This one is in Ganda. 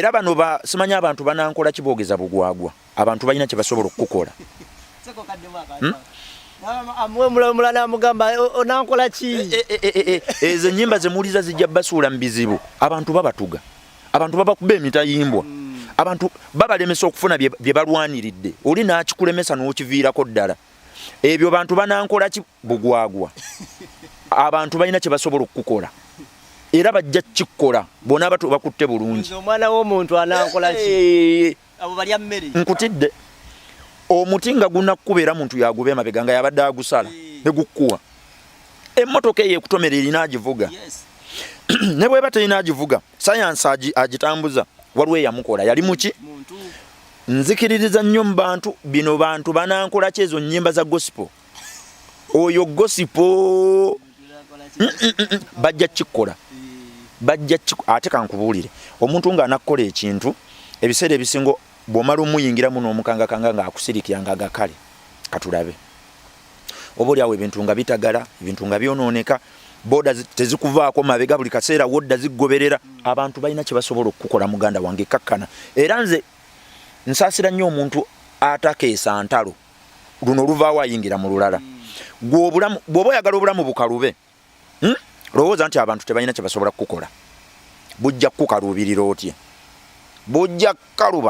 era bano simanya abantu banankola kibogeza bugwagwa abantu balina kye basobola okukola amwe mulala mugamba onankola ki ezo ennyimba zemuliza zijja basuula mu bizibu abantu babatuga abantu babakuba emitayimbwa abantu babalemesa okufuna bye balwaniridde oli n'akikulemesa n'okiviirako ddala ebyo bantu banankola ki bugwagwa abantu balina kye basobola okukola era bajja kikkola bona abatu bakutte bulungi omwana w'omuntu anankola ki abo balya mmere nkutidde omuti nga gunakubeera muntu yagube emabega nga yabadde agusala ne gukkuwa emmotoka eyo ekutomera erina agivuga ne bweba terina agivuga sayansi agitambuza waliwo eyamukola yali muki nzikiririza nnyo mu bantu bino bantu banankola ki ezo nnyimba za gospel oyo gospel bajja kikkola ate kankubuulire omuntu ng'anakkola ekintu ebiseera ebisingo bw'omala omuyingiramu n'omukangakanga ng'akusirikira nga gakale katulabe oba oli awo ebintu nga bitagala ebintu nga byonooneka boda tezikuvaako mabega buli kaseera wodda ziggoberera abantu balina kye basobola okukola muganda wange kakkana era nze nsaasira nnyo omuntu atakeesa ntalo luno oluvaawo ayingira mu lulala bw'oba oyagala obulamu bukalube lowooza nti abantu tebalina kye basobola kukola bujja kukaluubirira otye bujja kukaluba